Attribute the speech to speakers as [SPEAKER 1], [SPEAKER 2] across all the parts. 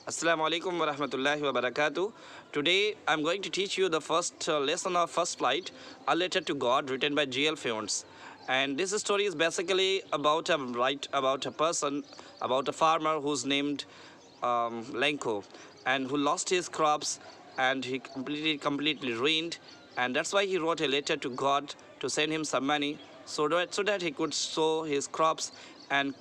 [SPEAKER 1] Assalamu alaikum wa rahmatullahi wa barakatuh. Today I'm going to teach you the first lesson of First Flight, A Letter to God, written by G.L. Fionts. And this story is basically about a person, about a farmer who's named Lenko, and who lost his crops, and he completely ruined. And that's why he wrote a letter to God to send him some money so that he could sow his crops and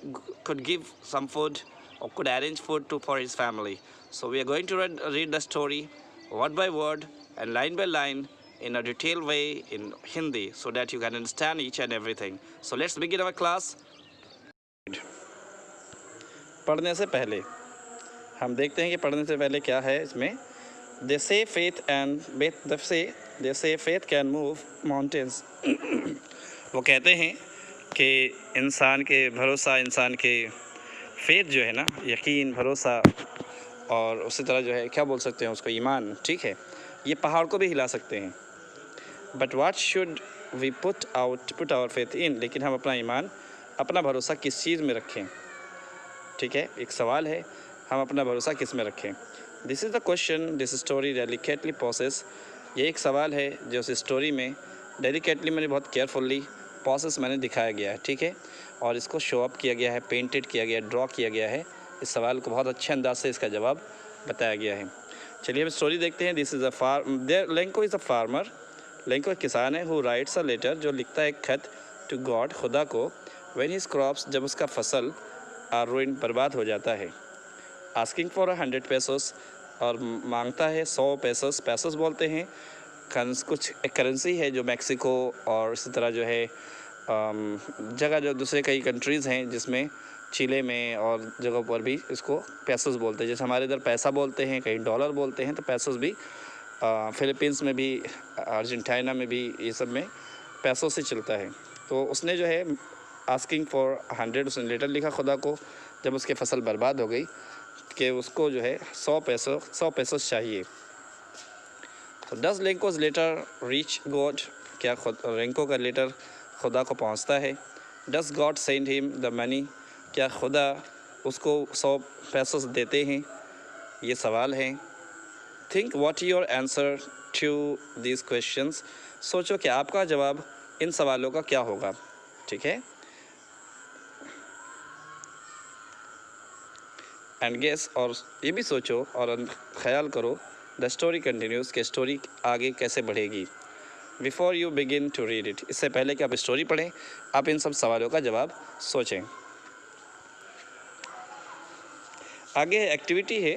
[SPEAKER 1] could give some food or could arrange food for his family. So we are going to read the story word by word and line by line in a detailed way in Hindi so that you can understand each and everything. So let's begin our class. पढ़ने से पहले हम देखते हैं कि पढ़ने से पहले क्या है इसमें. They say faith can move mountains. वो कहते हैं कि इंसान के फेथ जो है ना, यकीन, भरोसा, और उसी तरह जो है क्या बोल सकते हैं उसको, ईमान, ठीक है, ये पहाड़ को भी हिला सकते हैं. But what should we put our faith in, लेकिन हम अपना ईमान, अपना भरोसा किस चीज़ में रखें. ठीक है, एक सवाल है, हम अपना भरोसा किस में रखें. This is the question this story delicately poses. ये एक सवाल है जो उस स्टोरी में डेलिकेटली मैंने बहुत केयरफुली प्रोसेस मैंने दिखाया गया है. ठीक है, और इसको शो अप किया गया है, पेंटेड किया गया है, ड्रॉ किया गया है. इस सवाल को बहुत अच्छे अंदाज से इसका जवाब बताया गया है. चलिए हम स्टोरी देखते हैं. This is Lanco is a farmer. Lanco एक किसान है. हु राइट्स अ लेटर, जो लिखता है एक खत, टू गॉड, खुदा को, व्हेन हिज क्रॉप्स, जब उसका फसल आर रूइंड, बर्बाद हो जाता है. आस्किंग फॉर 100 पेसोस, और मांगता है 100 पेसोस. पेसोस बोलते हैं कुछ एक करेंसी है जो मैक्सिको और इसी तरह जो है जगह जो दूसरे कई कंट्रीज़ हैं जिसमें चिले में और जगहों पर भी इसको पेसोस बोलते हैं. जैसे हमारे इधर पैसा बोलते हैं, कहीं डॉलर बोलते हैं, तो पेसोस भी फिलीपींस में भी, अर्जेंटीना में भी, ये सब में पैसों से चलता है. तो उसने जो है आस्किंग फॉर 100, उसने लेटर लिखा खुदा को जब उसकी फसल बर्बाद हो गई कि उसको जो है 100 पैसों चाहिए. तो डज लेंकोज लेटर रीच गॉड, क्या लेंको का लेटर खुदा को पहुंचता है. Does God send him the money, क्या खुदा उसको 100 पैसों देते हैं, ये सवाल है. Think what your answer to these questions, सोचो कि आपका जवाब इन सवालों का क्या होगा. ठीक है, एंड गेस, और ये भी सोचो और ख्याल करो, द स्टोरी कंटिन्यूज़, के स्टोरी आगे कैसे बढ़ेगी. Before you begin to read it, इससे पहले कि आप स्टोरी पढ़ें, आप इन सब सवालों का जवाब सोचें. आगे एक्टिविटी है.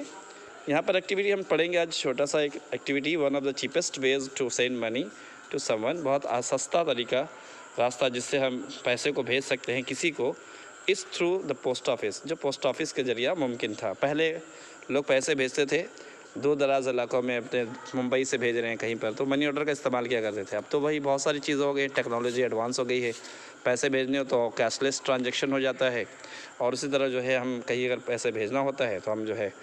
[SPEAKER 1] यहाँ पर एक्टिविटी हम पढ़ेंगे आज, छोटा सा एक activity. One of the cheapest ways to send money to someone, बहुत सस्ता रास्ता जिससे हम पैसे को भेज सकते हैं किसी को, is through the post office, जो पोस्ट ऑफिस के ज़रिया मुमकिन था. पहले लोग पैसे भेजते थे दूर दराज इलाकों में, अपने मुंबई से भेज रहे हैं कहीं पर, तो मनी ऑर्डर का इस्तेमाल किया करते थे. अब तो वही बहुत सारी चीज़ें हो गई, टेक्नोलॉजी एडवांस हो गई है. पैसे भेजने हो तो कैशलेस ट्रांजैक्शन हो जाता है, और उसी तरह जो है हम कहीं अगर पैसे भेजना होता है तो हम जो है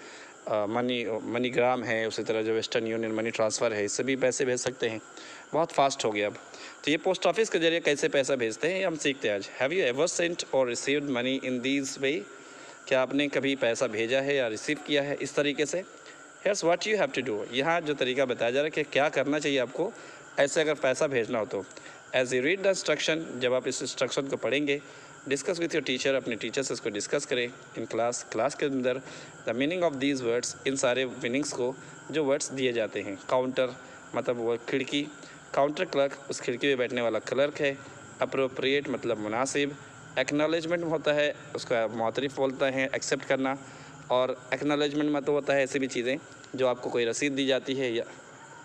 [SPEAKER 1] मनीग्राम है, उसी तरह जो वेस्टर्न यूनियन मनी ट्रांसफ़र है, इससे भी पैसे भेज सकते हैं. बहुत फास्ट हो गया अब. तो ये पोस्ट ऑफिस के ज़रिए कैसे पैसा भेजते हैं हम सीखते हैं आज. हैव यू एवर सेंट और रिसीव्ड मनी इन दीज वे, क्या आपने कभी पैसा भेजा है या रिसीव किया है इस तरीके से. Here's what you have to do, यहाँ जो तरीका बताया जा रहा है कि क्या करना चाहिए आपको ऐसे अगर पैसा भेजना हो तो. As you read the instruction, जब आप इस इंस्ट्रक्शन को पढ़ेंगे, डिस्कस विथ योर टीचर, अपने टीचर से इसको डिस्कस करें इन क्लास के अंदर. The meaning of these words, इन सारे मीनिंग्स को जो वर्ड्स दिए जाते हैं. काउंटर मतलब वो खिड़की, काउंटर क्लर्क उस खिड़की में बैठने वाला क्लर्क है. अप्रोप्रिएट मतलब मुनासिब. एक्नॉलेजमेंट होता है, उसका मुतरिफ बोलते हैं, एक्सेप्ट करना. और एक्नॉलेजमेंट में तो होता है ऐसी भी चीज़ें जो आपको कोई रसीद दी जाती है, या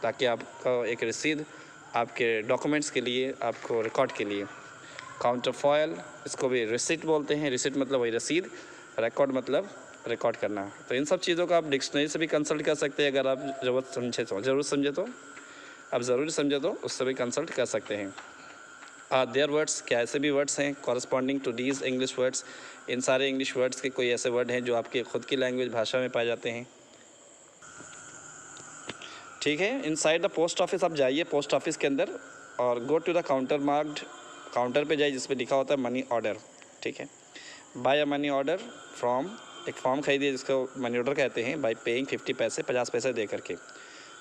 [SPEAKER 1] ताकि आपका एक रसीद आपके डॉक्यूमेंट्स के लिए, आपको रिकॉर्ड के लिए. काउंटर फॉयल, इसको भी रिसिट बोलते हैं. रिसिट मतलब वही रसीद, रिकॉर्ड मतलब रिकॉर्ड करना. तो इन सब चीज़ों का आप डिक्शनरी से भी कंसल्ट कर सकते हैं, अगर आप ज़रूरत समझे तो उससे भी कंसल्ट कर सकते हैं. देयर वर्ड्स, क्या ऐसे भी वर्ड्स हैं corresponding to these English words, इन सारे इंग्लिश वर्ड्स के कोई ऐसे वर्ड हैं जो आपके ख़ुद की लैंग्वेज भाषा में पाए जाते हैं. ठीक है, इनसाइड द पोस्ट ऑफिस आप जाइए पोस्ट ऑफिस के अंदर, और go to the counter marked, counter पे जाइए जिस पे लिखा होता है मनी ऑर्डर. ठीक है, buy a money order from एक फॉर्म खरीदिए जिसको मनी ऑर्डर कहते हैं, बाई पेइंग 50 पैसे 50 पैसे दे करके।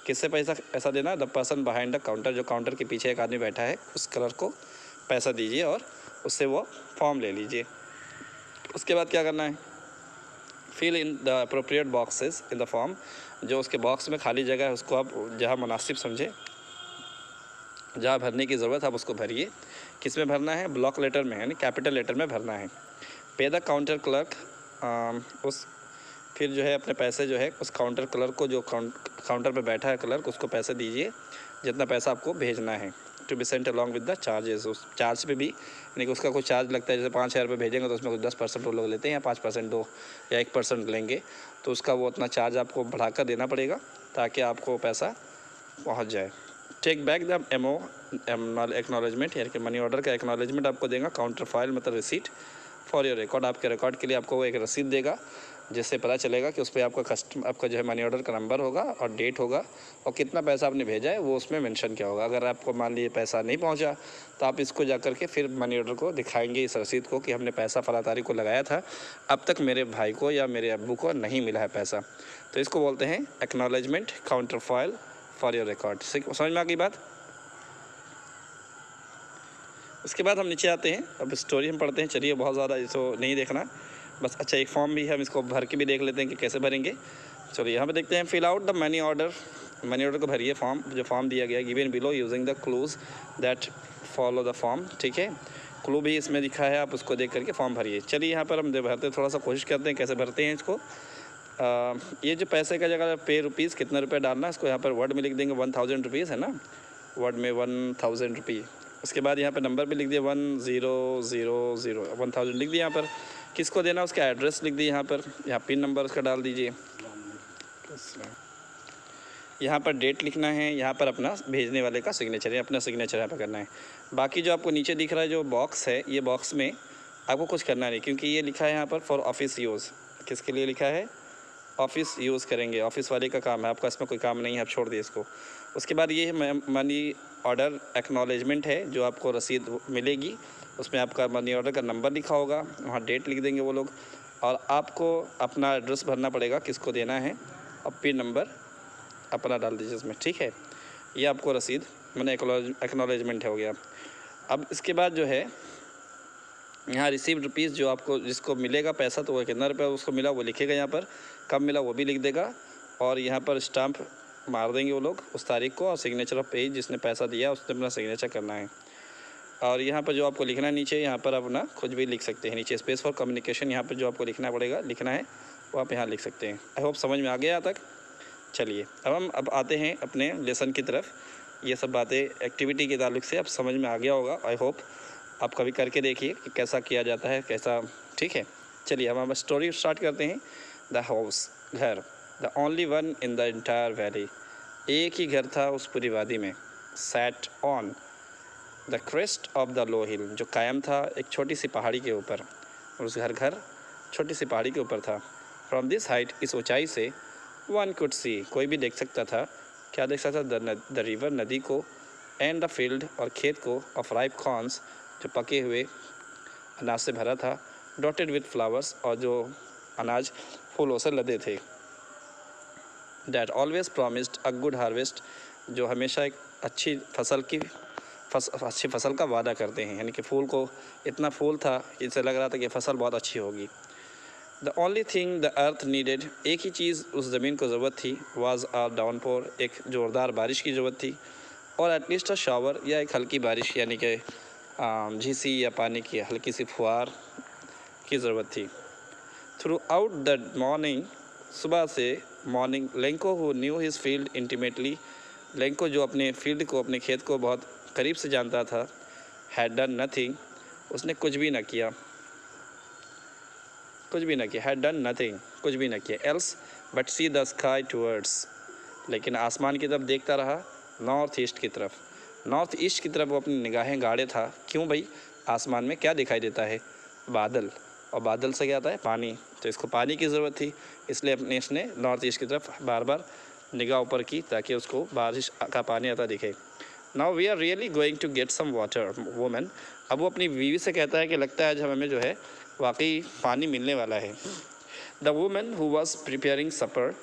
[SPEAKER 1] किससे पैसा देना? The person behind the counter, जो काउंटर के पीछे एक आदमी बैठा है उस क्लर्क को पैसा दीजिए और उससे वो फॉर्म ले लीजिए। उसके बाद क्या करना है? Fill in the appropriate boxes in the form, जो उसके बॉक्स में खाली जगह है उसको आप जहाँ मुनासिब समझे, जहाँ भरने की ज़रूरत है आप उसको भरिए। किस में भरना है? ब्लॉक लेटर में, यानी कैपिटल लेटर में भरना है। पे द काउंटर क्लर्क, उस फिर जो है अपने पैसे जो है उस काउंटर क्लर्क को, जो काउंटर पे बैठा है क्लर्क, उसको पैसे दीजिए जितना पैसा आपको भेजना है। To be sent along with the charges, उस चार्ज पे भी, यानी कि उसका कोई चार्ज लगता है। जैसे 5,000 रुपये भेजेंगे तो उसमें कुछ 10% वो लोग लेते हैं, या 5% दो या 1% लेंगे, तो उसका वो उतना चार्ज आपको बढ़ाकर देना पड़ेगा ताकि आपको पैसा पहुँच जाए। Take back the MO acknowledgement, यानी कि मनी ऑर्डर का एक्नॉलेजमेंट आपको देगा। काउंटर फाइल मतलब रिसीट फॉर योर रिकॉर्ड, आपके रिकॉर्ड के लिए आपको वो एक रसीद देगा जिससे पता चलेगा कि उस पर आपका जो है मनी ऑर्डर का नंबर होगा और डेट होगा और कितना पैसा आपने भेजा है वो उसमें मेंशन किया होगा। अगर आपको मान लीजिए पैसा नहीं पहुंचा तो आप इसको जा कर के फिर मनी ऑर्डर को दिखाएंगे, इस रसीद को, कि हमने पैसा फला तारीख को लगाया था, अब तक मेरे भाई को या मेरे अब्बू को नहीं मिला है पैसा। तो इसको बोलते हैं acknowledgement counter file for your record. समझ में आ गई बात? उसके बाद हम नीचे आते हैं, अब स्टोरी हम पढ़ते हैं। चलिए, बहुत ज़्यादा इसको नहीं देखना बस। अच्छा, एक फॉर्म भी है, हम इसको भर के भी देख लेते हैं कि कैसे भरेंगे। चलिए यहाँ पे देखते हैं। Fill out the money order, money order को भरिए फॉर्म, जो फॉर्म दिया गया given below using the clues that follow the form. ठीक है, क्लू भी इसमें लिखा है, आप उसको देख करके फॉर्म भरिए। चलिए यहाँ पर हम भरते थोड़ा सा कोशिश करते हैं कैसे भरते हैं इसको। ये जो पैसे का जगह पे रुपीज़, कितना रुपये डालना है, इसको यहाँ पर वर्ड में लिख देंगे 1000 रुपीज़ है ना, वर्ड में 1000 रुपये। उसके बाद यहाँ पर नंबर भी लिख दिया 1000, 1000 लिख दिया। यहाँ पर किसको देना उसका एड्रेस लिख दिए, यहाँ पिन नंबर उसका डाल दीजिए। यहाँ पर डेट लिखना है, यहाँ पर अपना भेजने वाले का सिग्नेचर है, अपना सिग्नेचर यहाँ पर करना है। बाकी जो आपको नीचे दिख रहा है जो बॉक्स है, ये बॉक्स में आपको कुछ करना नहीं, क्योंकि ये लिखा है यहाँ पर फॉर ऑफिस यूज़। किसके लिए लिखा है? ऑफिस यूज़ करेंगे, ऑफिस वाले का काम है, आपका इसमें कोई काम नहीं है, आप छोड़ दिए इसको। उसके बाद ये मनी ऑर्डर एक्नॉलेजमेंट है, जो आपको रसीद मिलेगी, उसमें आपका मनी ऑर्डर का नंबर लिखा होगा, वहाँ डेट लिख देंगे वो लोग, और आपको अपना एड्रेस भरना पड़ेगा किसको देना है, और पिन नंबर अपना डाल दीजिए इसमें। ठीक है, ये आपको रसीद मैंने एक्नॉलेजमेंट हो गया। अब इसके बाद जो है यहाँ रिसीव्ड रुपीज़, जो आपको जिसको मिलेगा पैसा, तो वो कितना रुपया उसको मिला वो लिखेगा, यहाँ पर कब मिला वो भी लिख देगा, और यहाँ पर स्टाम्प मार देंगे वो लोग उस तारीख को, और सिग्नेचर ऑफ पेज, जिसने पैसा दिया उसने अपना सिग्नेचर करना है। और यहाँ पर जो आपको लिखना है नीचे, यहाँ पर अपना कुछ भी लिख सकते हैं नीचे, स्पेस फॉर कम्युनिकेशन, यहाँ पर जो आपको लिखना पड़ेगा, लिखना है वो आप यहाँ लिख सकते हैं। आई होप समझ में आ गया यहाँ तक। चलिए अब हम आते हैं अपने लेसन की तरफ। ये सब बातें एक्टिविटी के ताल्लुक से अब समझ में आ गया होगा, आई होप। आप कभी करके देखिए कि कैसा किया जाता है, कैसा। ठीक है, चलिए हम स्टोरी स्टार्ट करते हैं। द हाउस, घर, the only one in the entire valley, एक ही घर था उस पूरी वादी में। Sat on the crest of the low hill, जो कायम था एक छोटी सी पहाड़ी के ऊपर, उस घर छोटी सी पहाड़ी के ऊपर था। फ्रॉम दिस हाइट, इस ऊंचाई से, वन कुड सी, कोई भी देख सकता था। क्या देख सकता था? द रिवर, नदी को, एंड द फील्ड, और खेत को, ऑफ राइप कॉर्न्स, जो पके हुए अनाज से भरा था, डॉटेड विथ फ्लावर्स, और जो अनाज फूलों से लदे थे। That always promised a good harvest, जो हमेशा एक अच्छी फसल का वादा करते हैं, यानी कि फूल को इतना फूल था कि इससे लग रहा था कि फसल बहुत अच्छी होगी। The only thing the earth needed, एक ही चीज़ उस ज़मीन को ज़रूरत थी, वाज अ डाउनपोर, एक ज़ोरदार बारिश की ज़रूरत थी, और एटलीस्ट अ शावर, या एक हल्की बारिश, यानी कि झीसी या पानी की हल्की सी फुहार की ज़रूरत थी। थ्रू आउट द मॉर्निंग, सुबह से morning, Lanco who knew his field intimately, Lanco जो अपने फील्ड को, अपने खेत को बहुत करीब से जानता था, हैड डन नथिंग, उसने कुछ भी न किया, हैड डन नथिंग, कुछ भी न किया, else but see the sky towards, लेकिन आसमान की तरफ देखता रहा, नॉर्थ ईस्ट की तरफ, नॉर्थ ईस्ट की तरफ वो अपनी निगाहें गाड़े था। क्यों भाई? आसमान में क्या दिखाई देता है? बादल, और बादल से क्या आता है? पानी, तो इसको पानी की ज़रूरत थी, इसलिए इसने नॉर्थ ईस्ट की तरफ बार बार निगाह ऊपर की ताकि उसको बारिश का पानी आता दिखे। Now we are really going to get some water woman, अब वो अपनी बीवी से कहता है कि लगता है आज हमें जो है वाकई पानी मिलने वाला है। The woman who was preparing supper,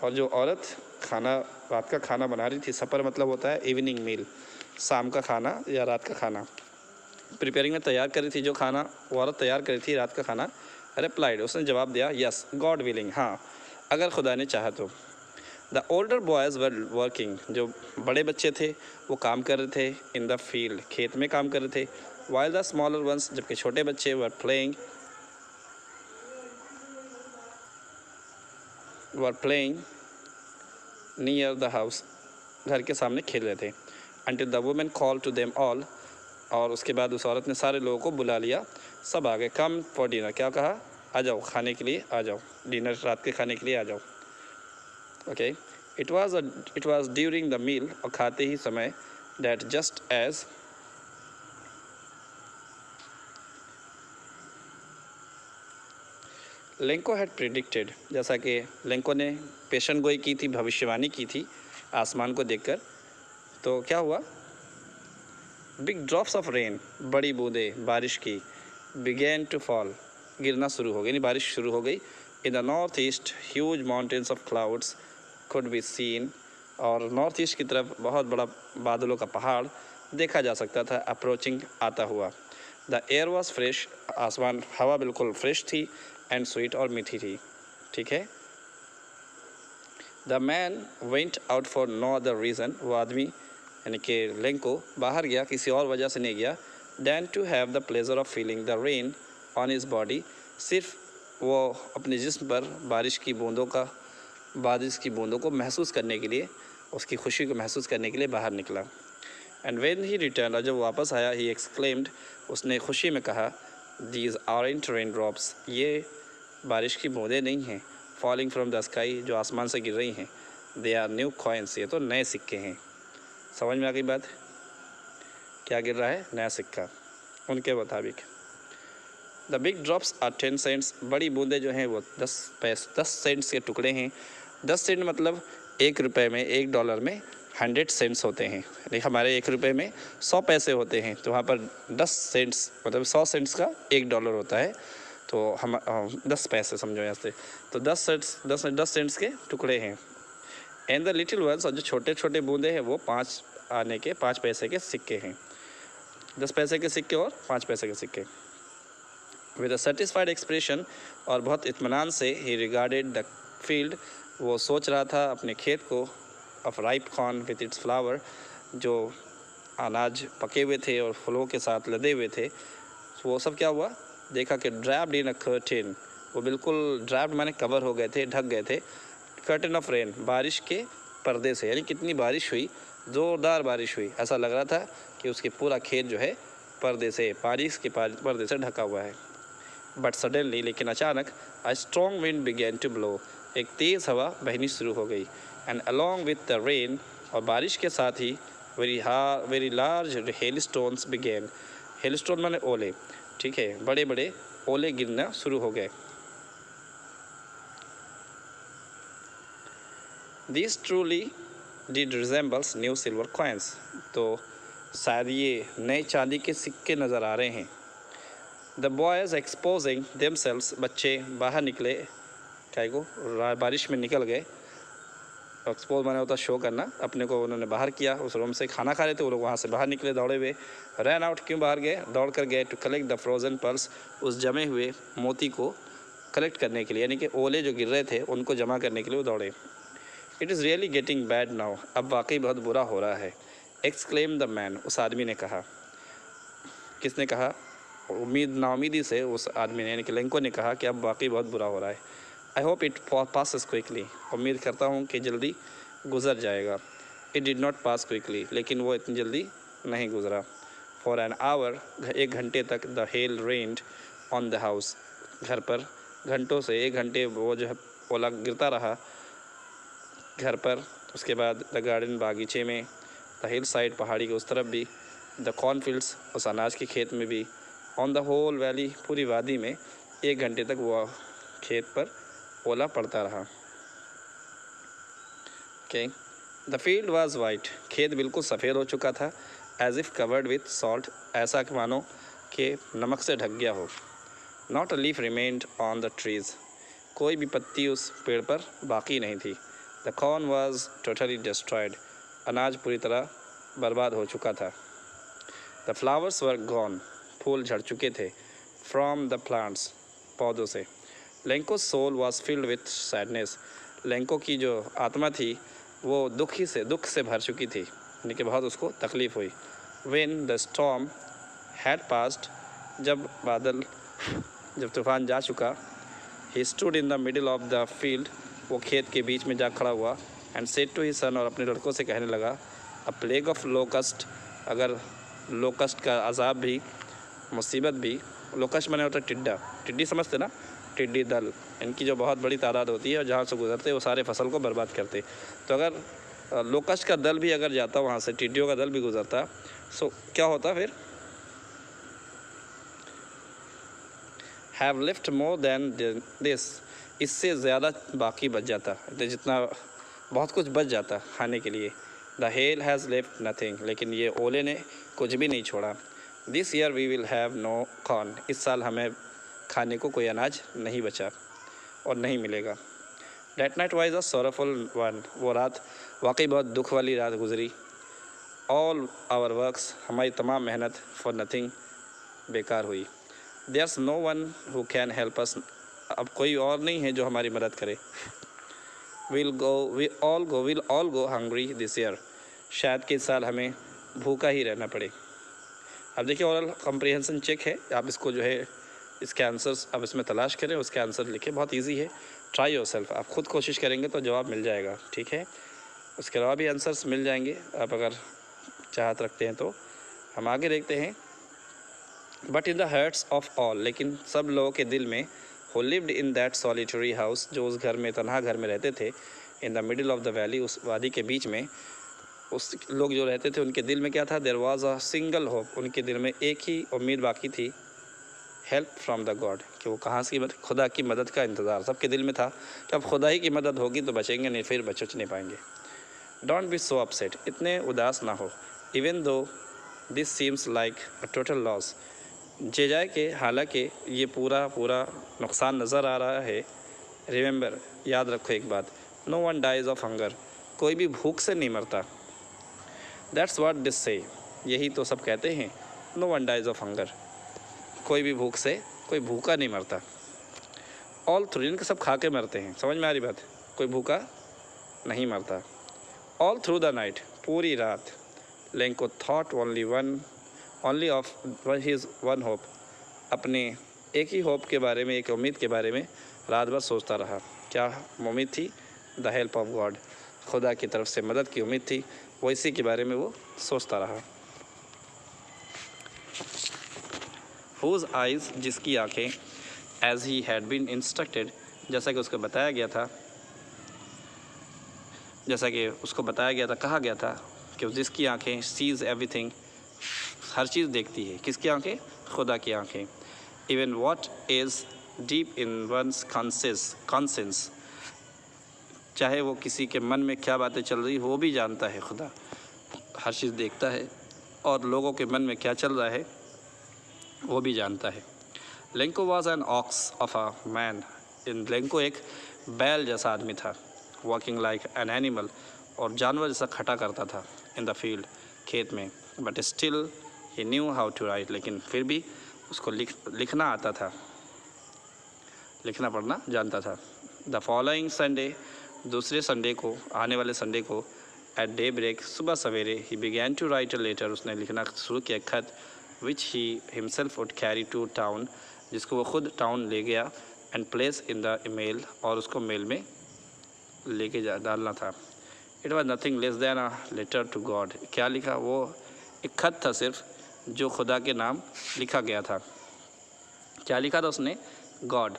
[SPEAKER 1] और जो औरत खाना, रात का खाना बना रही थी, सपर मतलब होता है इवनिंग मील, शाम का खाना या रात का खाना। प्रिपेयरिंग में तैयार करी थी, जो खाना वो औरत तैयार करी थी रात का खाना। रिप्लाइड, उसने जवाब दिया, यस गॉड विलिंग, हाँ अगर खुदा ने चाहा तो। The older boys were working, जो बड़े बच्चे थे वो काम कर रहे थे, इन द फील्ड, खेत में काम कर रहे थे। वाइल द स्मॉलर वंस, जबकि छोटे बच्चे were playing near the house, घर के सामने खेल रहे थे। Until the women call to them all, और उसके बाद उस औरत ने सारे लोगों को बुला लिया, सब आ गए। कम फॉर डिनर, क्या कहा, आ जाओ खाने के लिए, आ जाओ डिनर, रात के खाने के लिए आ जाओ। Okay, it was during the meal, और खाते ही समय, that just as Lencho had predicted, जैसा कि लेंको ने पेशन गोई की थी, भविष्यवाणी की थी आसमान को देखकर, तो क्या हुआ, बिग ड्रॉप्स ऑफ रेन, बड़ी बूंदें बारिश की, बिगेन टू फॉल, गिरना शुरू हो गई, नहीं बारिश शुरू हो गई। In the north east huge mountains of clouds could be seen, और नॉर्थ ईस्ट की तरफ बहुत बड़ा बादलों का पहाड़ देखा जा सकता था, अप्रोचिंग, आता हुआ। द एयर वॉज फ्रेश, आसमान हवा बिल्कुल फ्रेश थी, एंड स्वीट, और मीठी थी, ठीक है। The man went out for no other reason, वो आदमी यानी कि लेंको बाहर गया किसी और वजह से नहीं गया, than to have the pleasure of feeling the rain on his body, सिर्फ वो अपने जिस्म पर बारिश की बूंदों को महसूस करने के लिए, उसकी खुशी को महसूस करने के लिए बाहर निकला। एंड व्हेन ही रिटर्न, और जब वापस आया, ही एक्सक्लेम्ड, उसने खुशी में कहा, दीज आरंट रेन ड्रॉप्स, ये बारिश की बूंदें नहीं हैं, फॉलिंग फ्रॉम द स्काई, जो आसमान से गिर रही हैं, दे आर न्यू कॉइन्स, ये तो नए सिक्के हैं। समझ में आ गई बात, क्या गिर रहा है, नया सिक्का उनके मुताबिक। The big drops are 10 cents, बड़ी बूंदें जो हैं वो 10 सेंट्स के टुकड़े हैं। 10 सेंट मतलब 1 रुपये में, $1 में 100 सेंट्स होते हैं, लेकिन हमारे 1 रुपये में 100 पैसे होते हैं, तो वहाँ पर 10 सेंट्स मतलब 100 सेंट्स का $1 होता है, तो हम 10 पैसे समझो यहाँ से, तो 10 सेंट्स के टुकड़े हैं। एंड द लिटिल वंस, और जो छोटे छोटे बूंदे हैं वो 5 पैसे के सिक्के हैं, 10 पैसे के सिक्के और 5 पैसे के सिक्के। विद अ सेटिस्फाइड एक्सप्रेशन, और बहुत इत्मीनान से, ही रिगार्डेड द फील्ड, वो सोच रहा था अपने खेत को, of ripe corn with its flower, जो अनाज पके हुए थे और फलों के साथ लदे हुए थे, वो सब क्या हुआ, देखा कि ड्रैप्ड इन अ कर्टेन, वो बिल्कुल ड्रैप्ड माने कवर हो गए थे, ढक गए थे, कर्टेन ऑफ रेन, बारिश के पर्दे से, यानी कितनी बारिश हुई, ज़ोरदार बारिश हुई, ऐसा लग रहा था कि उसके पूरा खेत जो है पर्दे से, बारिश के पर्दे से ढका हुआ है। बट सडनली, लेकिन अचानक, a strong wind began to blow, एक तेज़ हवा बहनी शुरू हो गई। And along with the rain, और बारिश के साथ ही, very large hailstones began, hailstone माने ओले, ठीक है, बड़े बड़े ओले गिरना शुरू हो गए। This truly did resembles new silver coins, तो शायद ये नए चांदी के सिक्के नज़र आ रहे हैं। द बॉयज़ एक्सपोजिंग देमसेल्व्स, बच्चे बाहर निकले, क्या को बारिश में निकल गए, एक्सपोज माने होता शो करना, अपने को उन्होंने बाहर किया, उस रूम से खाना खा रहे थे वो लोग, वहाँ से बाहर निकले दौड़े हुए। रन आउट, क्यों बाहर गए, दौड़ कर गए, to collect the frozen pearls, उस जमे हुए मोती को कलेक्ट करने के लिए, यानी कि ओले जो गिर रहे थे उनको जमा करने के लिए वो दौड़े। It is really getting bad now, अब वाकई बहुत बुरा हो रहा है, एक्सक्लेम द मैन, उस आदमी ने कहा। किसने कहा, नाउमीदी से उस आदमी ने, यानी कि लेंको ने कहा कि अब वाकई बहुत बुरा हो रहा है। I hope it passes quickly, उम्मीद करता हूँ कि जल्दी गुजर जाएगा। It did not pass quickly, लेकिन वो इतनी जल्दी नहीं गुजरा। फॉर एन आवर, 1 घंटे तक, the hell rained on the house, घर पर घंटों से 1 घंटे वो जो है ओला गिरता रहा घर पर। उसके बाद द गार्डन, बागीचे में, द हिल साइड, पहाड़ी के उस तरफ भी, द कॉर्नफील्ड्स, उस अनाज के खेत में भी, ऑन द होल वैली, पूरी वादी में 1 घंटे तक वो खेत पर ओला पड़ता रहा। Okay, the field was white, खेत बिल्कुल सफ़ेद हो चुका था, as if covered with salt, ऐसा कि मानो कि नमक से ढक गया हो। Not a leaf remained on the trees, कोई भी पत्ती उस पेड़ पर बाकी नहीं थी। The corn was totally destroyed, अनाज पूरी तरह बर्बाद हो चुका था। द फ्लावर्स वर गॉन, फूल झड़ चुके थे। फ्रॉम द प्लांट्स, पौधों से। Lanco soul was filled with sadness, Lencho की जो आत्मा थी वो दुख से भर चुकी थी, यानी कि बहुत उसको तकलीफ़ हुई। When the storm had passed, जब तूफान जा चुका, he stood in the middle of the field, वो खेत के बीच में जा खड़ा हुआ। And said to his son, और अपने लड़कों से कहने लगा, अ प्लेग ऑफ लोकस्ट, अगर लोकस्ट का अजाब भी, मुसीबत भी, लोकस्ट माने होता है टिड्डा, टिड्डी समझते ना, टिड्डी दल, इनकी जो बहुत बड़ी तादाद होती है और जहाँ से गुजरते वो सारे फसल को बर्बाद करते। तो अगर लोकस्ट का दल भी अगर जाता वहाँ से, टिड्डियों का दल भी गुजरता, सो क्या होता फिर? Have lift more than this, इससे ज़्यादा बाकी बच जाता, जितना बहुत कुछ बच जाता खाने के लिए। The hail has left nothing, लेकिन ये ओले ने कुछ भी नहीं छोड़ा। This year we will have no corn, इस साल हमें खाने को कोई अनाज नहीं बचा और नहीं मिलेगा। डेट नाइट वाइज अ सोरफुल वन, वो रात वाकई बहुत दुख वाली रात गुजरी। ऑल आवर वर्क्स, हमारी तमाम मेहनत फॉर नथिंग, बेकार हुई। There's no one who can help us, अब कोई और नहीं है जो हमारी मदद करे। We all go hungry this year, शायद कि इस साल हमें भूखा ही रहना पड़े। अब देखिए ओरल कॉम्प्रिहेंशन चेक है, आप इसको जो है इसके आंसर्स आप इसमें तलाश करें, उसके आंसर लिखें, बहुत इजी है। ट्राई योरसेल्फ, आप खुद कोशिश करेंगे तो जवाब मिल जाएगा, ठीक है। उसके अलावा भी आंसर्स मिल जाएंगे, आप अगर चाहत रखते हैं तो। हम आगे देखते हैं। But in the hearts of all, लेकिन सब लोगों के दिल में, who lived in that solitary house, जो उस घर में, तन्हा घर में रहते थे, इन the middle of the valley, उस वादी के बीच में, उस लोग जो रहते थे उनके दिल में क्या था? There was a single hope, उनके दिल में एक ही उम्मीद बाकी थी। हेल्प फ्रॉम द गॉड, कि वो कहाँ से खुदा की मदद का इंतज़ार सबके दिल में था कि अब खुदा ही की मदद होगी तो बचेंगे, नहीं फिर बच नहीं पाएंगे। डोंट बी सो अपसेट, इतने उदास ना हो। Even though this seems like a total loss, जे जाए कि हालांकि ये पूरा नुकसान नज़र आ रहा है। रिमेंबर, याद रखो एक बात, no one dies of hunger, कोई भी भूख से नहीं मरता। दैट्स व्हाट दिस से, यही तो सब कहते हैं, no one dies of hunger, कोई भी भूख से, कोई भूखा नहीं मरता। ऑल थ्रू, इनके सब खा के मरते हैं, समझ में आ रही बात? कोई भूखा नहीं मरता। ऑल थ्रू द नाइट, पूरी रात, Lanco thought only of his one hope, अपने एक ही होप के बारे में, एक उम्मीद के बारे में रात भर सोचता रहा। क्या उम्मीद थी? द हेल्प ऑफ गॉड, खुदा की तरफ से मदद की उम्मीद थी, वो इसी के बारे में वो सोचता रहा। Whose eyes, जिसकी आँखें, as he had been instructed, जैसा कि उसको बताया गया था, कहा गया था कि जिसकी आँखें, sees everything, हर चीज़ देखती है। किसकी आँखें? खुदा की आँखें। Even what is deep in one's conscience, चाहे वो किसी के मन में क्या बातें चल रही वो भी जानता है खुदा, हर चीज़ देखता है और लोगों के मन में क्या चल रहा है वो भी जानता है। Lanco was an ox of a man, in Lanco एक बैल जैसा आदमी था। वॉकिंग लाइक एन एनिमल, और जानवर जैसा खटा करता था। इन द फील्ड, खेत में। But still he knew how to write, लेकिन फिर भी उसको लिखना आता था, लिखना पढ़ना जानता था। द फॉलोइंग संडे, दूसरे संडे को, आने वाले संडे को, एट डे ब्रेक, सुबह सवेरे, he began to write a letter, उसने लिखना शुरू किया खत, which he himself would carry to town, जिसको वो खुद टाउन ले गया, and place in the mail, और उसको मेल में लेके डालना था। It was nothing less than a letter to God, क्या लिखा? वो एक खत था सिर्फ जो खुदा के नाम लिखा गया था। क्या लिखा था उसने? गॉड,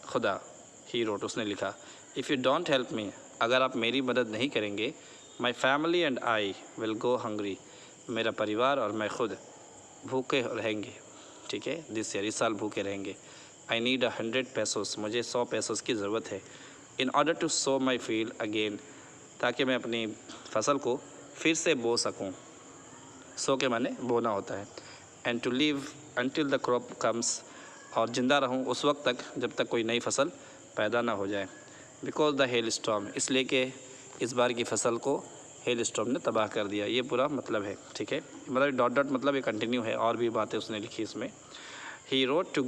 [SPEAKER 1] खुदा, ही रोट, उसने लिखा, if you don't help me, अगर आप मेरी मदद नहीं करेंगे, my family and I will go hungry, मेरा परिवार और मैं खुद भूखे रहेंगे। ठीक है, दिस ईयर, इस साल भूखे रहेंगे। आई नीड 100 पैसोस, मुझे 100 पैसोस की ज़रूरत है। In order to sow my field again, ताकि मैं अपनी फसल को फिर से बो सकूं। सो के माने बोना होता है। And to live until the crop comes, और ज़िंदा रहूं उस वक्त तक जब तक कोई नई फसल पैदा ना हो जाए। बिकॉज द हेल स्टॉर्म, इसलिए कि इस बार की फसल को हेल स्टॉर्म ने तबाह कर दिया। ये पूरा मतलब है, ठीक है, मतलब डॉट डॉट मतलब ये कंटिन्यू है, और भी बातें उसने लिखी इसमें। He wrote to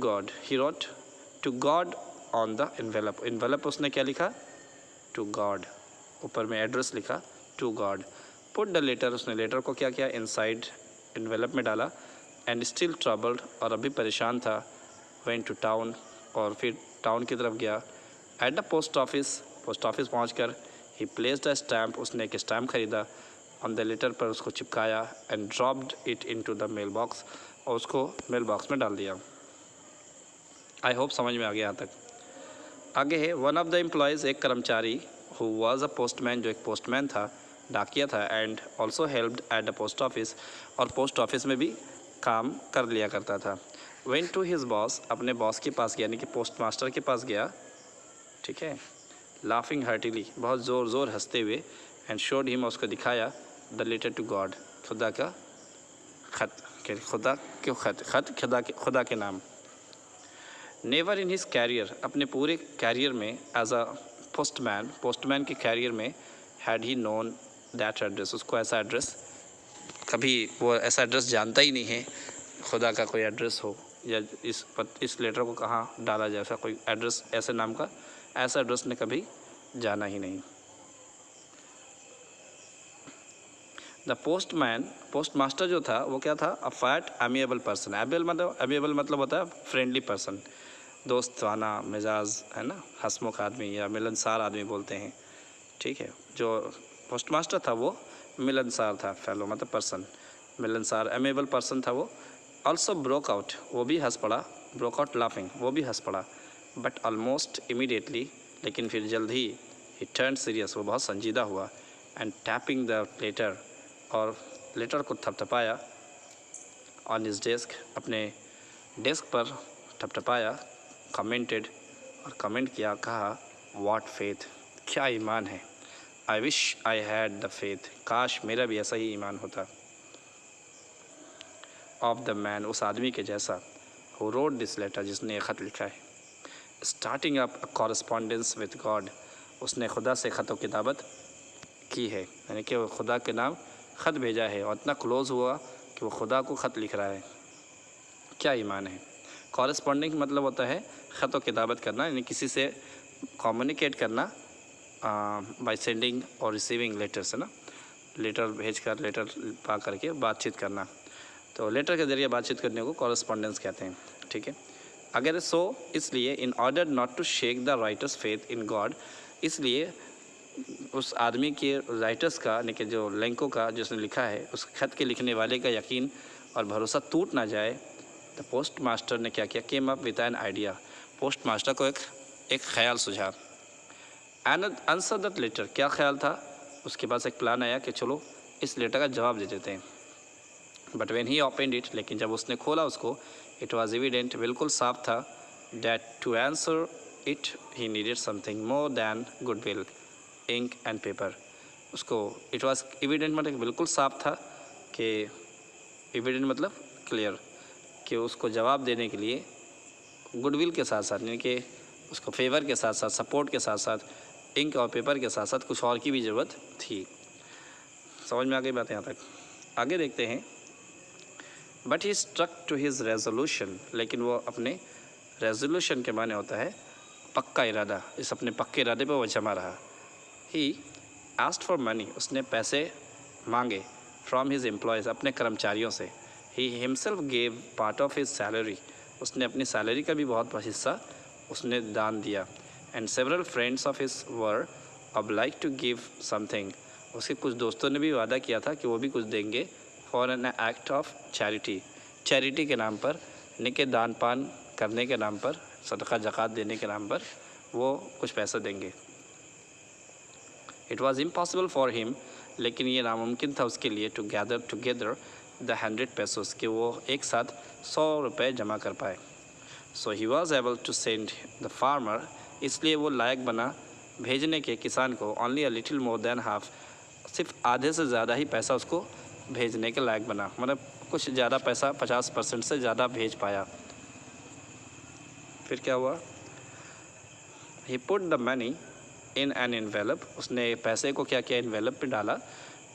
[SPEAKER 1] God on the envelope, envelope उसने क्या लिखा, टू गॉड, ऊपर में एड्रेस लिखा to God. Put the letter, उसने लेटर को क्या किया, इनसाइड एनवेलप में डाला। एंड स्टिल ट्रबल्ड, और अभी परेशान था। वेंट टू टाउन, और फिर टाउन की तरफ गया। एट द पोस्ट ऑफिस पहुँच कर ही प्लेस्ड अ स्टैम्प, उसने एक स्टैम्प खरीदा। ऑन द लेटर पर उसको चिपकाया। And dropped it into the mail box, और उसको मेल बॉक्स में डाल दिया। आई होप समझ में आ गया यहाँ तक। आगे है, वन ऑफ द एम्प्लॉयज़, एक कर्मचारी, हु वाज अ पोस्टमैन, जो एक पोस्टमैन था, डाकिया था। And also helped at the post office, और पोस्ट ऑफिस में भी काम कर लिया करता था। वेंट टू हिज बॉस, अपने बॉस के पास गया, यानी कि पोस्ट मास्टर के पास गया, ठीक है। लाफिंग हार्टिली, बहुत ज़ोर ज़ोर हंसते हुए। एंड शोड हिम, उसको दिखाया, द लेटर टू गॉड, खुदा का खत, खुदा क्यों खत खुदा के नाम। नेवर इन हिज कैरियर, अपने पूरे कैरियर में, एज अ पोस्टमैन के कैरियर में, had he known that address, उसको ऐसा एड्रेस, कभी वो ऐसा एड्रेस जानता ही नहीं है, खुदा का कोई एड्रेस हो, या इस लेटर को कहाँ डाला जाए, ऐसा कोई एड्रेस, ऐसे नाम का ऐसा एड्रेस ने कभी जाना ही नहीं। द पोस्ट मास्टर जो था वो क्या था, अ फैट अमिएबल पर्सन। अमिएबल मतलब होता है फ्रेंडली पर्सन, दोस्ताना मिजाज, है ना, हंसमुख आदमी या मिलनसार आदमी बोलते हैं, ठीक है। जो पोस्ट मास्टर था वो मिलनसार था, फेलो मतलब पर्सन, मिलनसार अमेबल पर्सन था वो। ऑल्सो ब्रोक आउट, वो भी हंस पड़ा, ब्रोक आउट लाफिंग, वो भी हंस पड़ा। बट ऑलमोस्ट इमीडिएटली, लेकिन फिर जल्द ही टर्न सीरियस, वो बहुत संजीदा हुआ। एंड टैपिंग द लेटर, और लेटर को थपथपाया। ऑन हिज डेस्क, अपने डेस्क पर थपथपाया। कमेंटेड, और कमेंट किया, कहा, व्हाट फेथ, क्या ईमान है। I wish I had the faith, काश मेरा भी ऐसा ही ईमान होता। ऑफ द मैन, उस आदमी के जैसा, हु रोड दिस लेटर, जिसने ये ख़त लिखा है। Starting up a correspondence with God, उसने खुदा से ख़त व किताबत की है, यानी कि वो खुदा के नाम ख़त भेजा है, और इतना क्लोज़ हुआ कि वो खुदा को ख़त लिख रहा है। क्या ईमान है। कॉरस्पॉन्डिंग मतलब होता है ख़त व किताबत करना, यानी किसी से कम्युनिकेट करना बाय सेंडिंग और रिसीविंग लेटर्स, है ना, लेटर भेजकर, लेटर पा करके बातचीत करना। तो लेटर के ज़रिए बातचीत करने को कॉरस्पॉन्डेंस कहते हैं, ठीक है। अगर सो, इसलिए, in order not to shake the writer's faith in God, इसलिए उस आदमी के, राइटर्स का, यानी कि जो लैंको का जिसने लिखा है, उस खत के लिखने वाले का यकीन और भरोसा टूट ना जाए, द पोस्ट मास्टर ने क्या किया, came up with an idea, post master को एक ख्याल सुझा। एंड आंसर दैट लेटर, क्या ख्याल था, उसके पास एक प्लान आया कि चलो इस लेटर का जवाब दे देते हैं। But when he opened it, लेकिन जब उसने खोला उसको, इट वाज एविडेंट, बिल्कुल साफ था, that to answer it he needed something more than goodwill, ink and paper. उसको इट वाज एविडेंट मतलब बिल्कुल साफ था कि, एविडेंट मतलब क्लियर, कि उसको जवाब देने के लिए गुडविल के साथ साथ, यानी कि उसको फेवर के साथ साथ, सपोर्ट के साथ साथ, इंक और पेपर के साथ साथ कुछ और की भी ज़रूरत थी। समझ में आ गई बात यहाँ तक। आगे देखते हैं। But he struck to his resolution, लेकिन वो अपने रेजोल्यूशन के माने होता है पक्का इरादा, इस अपने पक्के इरादे पर वो जमा रहा। ही आस्क्ड फॉर मनी, उसने पैसे मांगे, फ्रॉम हिज एम्प्लॉयज़, अपने कर्मचारियों से। He himself gave part of his salary, उसने अपनी सैलरी का भी बहुत हिस्सा उसने दान दिया। And several friends of his were obliged to give something, उसके कुछ दोस्तों ने भी वादा किया था कि वो भी कुछ देंगे, for an act of charity, charity के नाम पर, यानी कि दान पान करने के नाम पर, सदका ज़कात देने के नाम पर वो कुछ पैसा देंगे। It was impossible for him, लेकिन ये नामुमकिन था उसके लिए, to gather together the 100 pesos, कि वो एक साथ 100 रुपये जमा कर पाए। So he was able to send the farmer, इसलिए वो लायक बना भेजने के किसान को, only a little more than half, सिर्फ आधे से ज़्यादा ही पैसा उसको भेजने के लायक बना, मतलब कुछ ज़्यादा पैसा, 50% से ज़्यादा भेज पाया। फिर क्या हुआ, he put the money in an envelope, उसने पैसे को क्या किया, एनवेलप में डाला।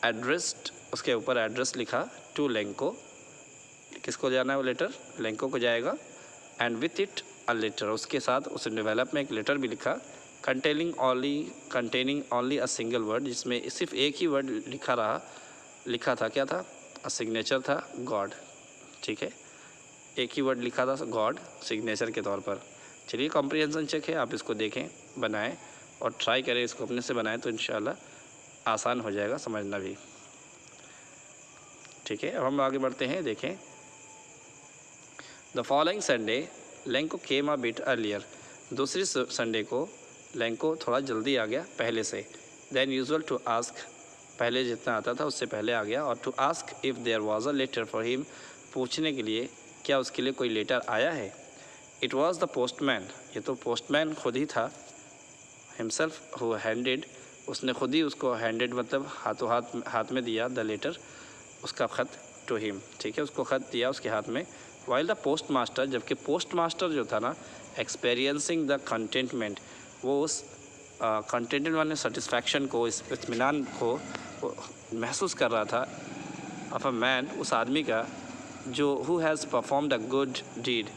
[SPEAKER 1] एड्रेस्ड, उसके ऊपर एड्रेस लिखा, टू लेंको, किसको जाना है वो लेटर, लेंको को जाएगा। And with it a letter, उसके साथ उस एनवेलप में एक लेटर भी लिखा, containing only a single word, जिसमें सिर्फ एक ही वर्ड लिखा था, क्या था, अ सिग्नेचर था, गॉड। ठीक है, एक ही वर्ड लिखा था, गॉड, सिग्नेचर के तौर पर। चलिए कॉम्प्रिहेंशन चेक है, आप इसको देखें, बनाएं और ट्राई करें, इसको अपने से बनाएं तो इंशाल्लाह आसान हो जाएगा समझना भी। ठीक है, अब हम आगे बढ़ते हैं, देखें। The following Sunday Lanco came a bit earlier, दूसरी संडे को लेंको थोड़ा जल्दी आ गया पहले से। देन यूजुअल, टू आस्क, पहले जितना आता था उससे पहले आ गया। और to ask if there was a letter for him, पूछने के लिए क्या उसके लिए कोई लेटर आया है। इट वाज द पोस्टमैन, ये तो पोस्टमैन खुद ही था, हिमसेल्फ हु हैंडेड, उसने खुद ही उसको हैंडेड मतलब हाथ में दिया, द लेटर, उसका ख़त, टू हिम। ठीक है, उसको ख़त दिया उसके हाथ में। वाइल द पोस्ट मास्टर, जबकि पोस्ट मास्टर जो था ना, एक्सपीरियंसिंग द कंटेंटमेंट, वो उस कंटेंटमेंट वाले सेटिस्फैक्शन को, इस इत्मीनान को महसूस कर रहा था, ऑफ अ मैन, उस आदमी का, जो who has performed a good deed,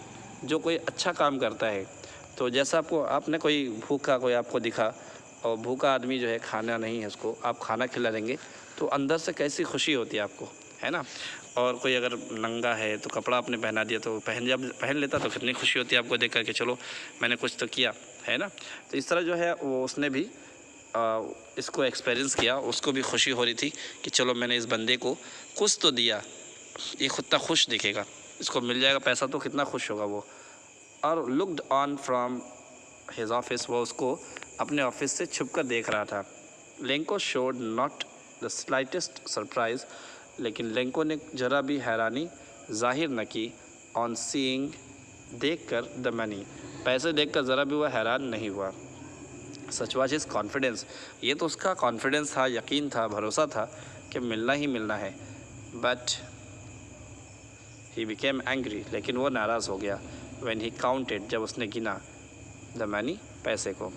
[SPEAKER 1] जो कोई अच्छा काम करता है। तो जैसा आपने कोई भूखा कोई आपको दिखा, और भूखा आदमी जो है, खाना नहीं है उसको, आप खाना खिला देंगे तो अंदर से कैसी खुशी होती है आपको, है ना। और कोई अगर नंगा है तो कपड़ा आपने पहना दिया, तो जब पहन लेता तो कितनी खुशी होती है आपको देख करके, चलो मैंने कुछ तो किया, है ना। तो इस तरह जो है वो उसने भी इसको एक्सपीरियंस किया, उसको भी खुशी हो रही थी कि चलो मैंने इस बंदे को कुछ तो दिया, ये कितना खुश दिखेगा, इसको मिल जाएगा पैसा तो कितना खुश होगा वो। और looked on from his office, वो उसको अपने ऑफिस से छुप कर देख रहा था। Lanco showed not the slightest surprise, लेकिन लेंको ने जरा भी हैरानी जाहिर न की, ऑन सीइंग, देख कर, द मनी, पैसे देख कर ज़रा भी वह हैरान नहीं हुआ। सच वाज हिज कॉन्फिडेंस, ये तो उसका कॉन्फिडेंस था, यकीन था, भरोसा था कि मिलना ही मिलना है। बट ही बिकेम एंग्री, लेकिन वो नाराज़ हो गया। व्हेन ही काउंटेड, जब उसने गिना, द मनी, पैसे को।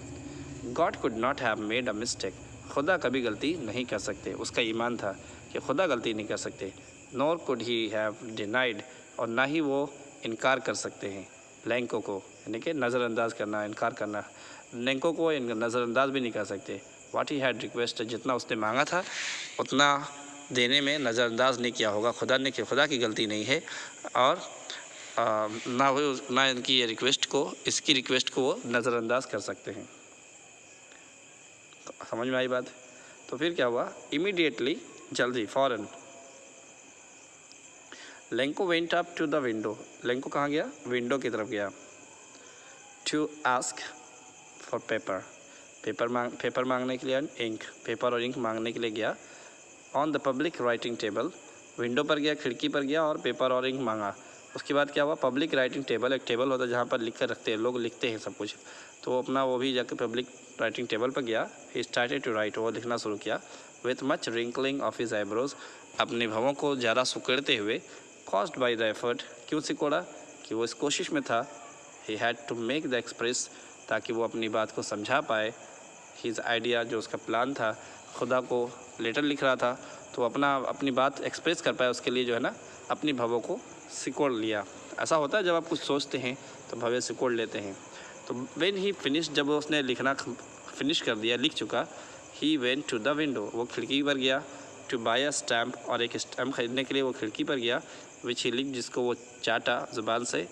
[SPEAKER 1] God could not have made a mistake, खुदा कभी गलती नहीं कर सकते, उसका ईमान था कि खुदा गलती नहीं कर सकते। Nor could he have denied, और ना ही वो इनकार कर सकते हैं, लेंको को, यानी कि नज़रअंदाज करना, इनकार करना, लेंको को नज़रअंदाज भी नहीं कर सकते। वाट ही हैड रिक्वेस्ट, जितना उसने मांगा था उतना देने में नज़रअंदाज नहीं किया होगा खुदा ने, कि खुदा की गलती नहीं है। और ना इनकी ये रिक्वेस्ट को, इसकी रिक्वेस्ट को वो नज़रअंदाज कर सकते हैं। तो समझ में आई बात। तो फिर क्या हुआ, इमीडिएटली, जल्दी, फ़ौरन, Lencho went up to the window, Lencho कहाँ गया, विंडो की तरफ गया। To ask for paper, paper मांगने के लिए, इंक, पेपर और इंक मांगने के लिए गया। On the public writing table, window पर गया, खिड़की पर गया और पेपर और इंक मांगा। उसके बाद क्या हुआ, पब्लिक राइटिंग टेबल, एक टेबल होता है जहाँ पर लिख कर रखते हैं लोग, लिखते हैं सब कुछ, तो अपना वो भी जाकर पब्लिक राइटिंग टेबल पर गया। ही स्टार्टेड टू राइट, वो लिखना शुरू किया। With much wrinkling of his eyebrows, अपने भवों को ज़्यादा सुकड़ते हुए। कॉज्ड बाई द एफर्ट, क्यों सिकोड़ा, कि वो इस कोशिश में था। He had to make the express, ताकि वो अपनी बात को समझा पाए। हिज आइडिया, जो उसका प्लान था, खुदा को लेटर लिख रहा था तो अपनी बात एक्सप्रेस कर पाए, उसके लिए जो है ना अपनी भवों को सिकोड़ लिया। ऐसा होता है जब आप कुछ सोचते हैं तो भवे सिकोड़ लेते हैं। तो व्हेन ही फिनिश, जब उसने लिखना फिनिश कर दिया, लिख चुका, he went to the window, वो खिड़की पर गया। टू बाय अ स्टैम्प, और एक स्टैम्प खरीदने के लिए वो खिड़की पर गया। विच ही लिख, जिसको वो चाटा ज़ुबान से।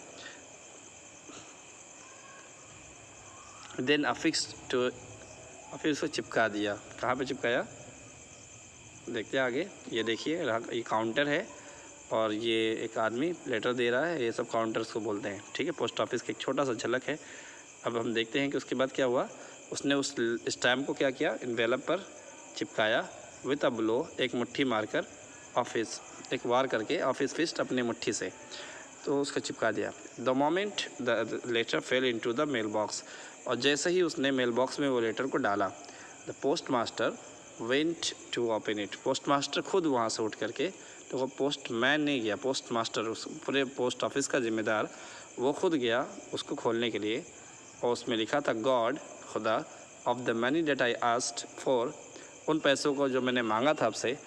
[SPEAKER 1] देन अफिक्स टू, और फिर उसको चिपका दिया। कहाँ पे चिपकाया, देखते हैं आगे। ये देखिए, ये काउंटर है और ये एक आदमी लेटर दे रहा है, ये सब काउंटर्स को बोलते हैं। ठीक है, पोस्ट ऑफिस की एक छोटा सा झलक है। अब हम देखते हैं कि उसके बाद क्या हुआ। उसने उस स्टैम्प को क्या किया, एनवेलप पर चिपकाया। विथ अ ब्लो, एक मुट्ठी मारकर, ऑफिस, एक वार करके, ऑफिस फिस्ट अपनी मुट्ठी से, तो उसको चिपका दिया। The moment the letter fell into the mail box, और जैसे ही उसने मेल बॉक्स में वो लेटर को डाला, the post master went to open it, post master खुद वहाँ से उठ करके, तो वो पोस्ट मैन नहीं गया, पोस्ट मास्टर, उस पूरे पोस्ट ऑफिस का जिम्मेदार, वो खुद गया उसको खोलने के लिए। और उसमें लिखा था गॉड, खुदा of the money that I asked for, उन पैसों को जो मैंने मांगा था आपसे,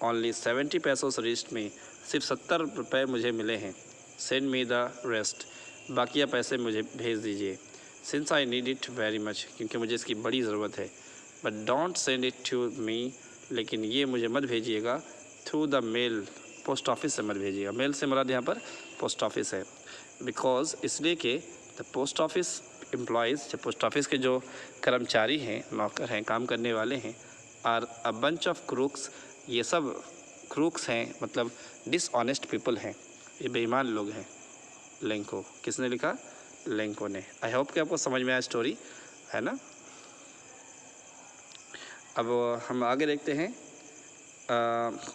[SPEAKER 1] ओनली 70 पैसों रीच्ड मी, सिर्फ 70 रुपये मुझे मिले हैं। सेंड मी द रेस्ट, बाकिया पैसे मुझे भेज दीजिए। Since I need it very much, क्योंकि मुझे इसकी बड़ी ज़रूरत है। But don't send it to me, लेकिन ये मुझे मत भेजिएगा through the mail, post office से मत भेजिएगा। मेल से मुराद यहाँ पर पोस्ट ऑफिस है। बिकॉज इसलिए कि द पोस्ट ऑफिस एम्प्लॉयज़, जो पोस्ट ऑफिस के जो कर्मचारी हैं, नौकर हैं, काम करने वाले हैं, are a bunch of crooks, ये सब क्रूक्स हैं, मतलब डिसऑनेस्ट पीपल हैं, ये बेईमान लोग हैं। लेंको, किसने लिखा? लेंको ने। आई होप कि आपको समझ में आया स्टोरी, है ना। अब हम आगे देखते हैं।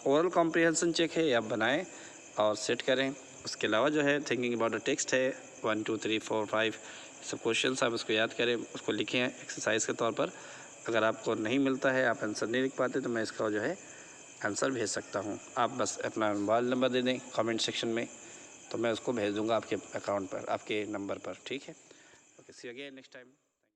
[SPEAKER 1] ओरल कॉम्प्रिहेंशन चेक है, आप बनाएं और सेट करें। उसके अलावा जो है थिंकिंग अबाउट द टेक्स्ट है, 1 2 3 4 5 सब क्वेश्चंस, आप उसको याद करें, उसको लिखें एक्सरसाइज के तौर पर। अगर आपको नहीं मिलता है, आप आंसर नहीं लिख पाते, तो मैं इसका जो है आंसर भेज सकता हूँ। आप बस अपना मोबाइल नंबर दे दें कमेंट सेक्शन में, तो मैं उसको भेज दूँगा आपके अकाउंट पर, आपके नंबर पर। ठीक है, okay, see you again next time.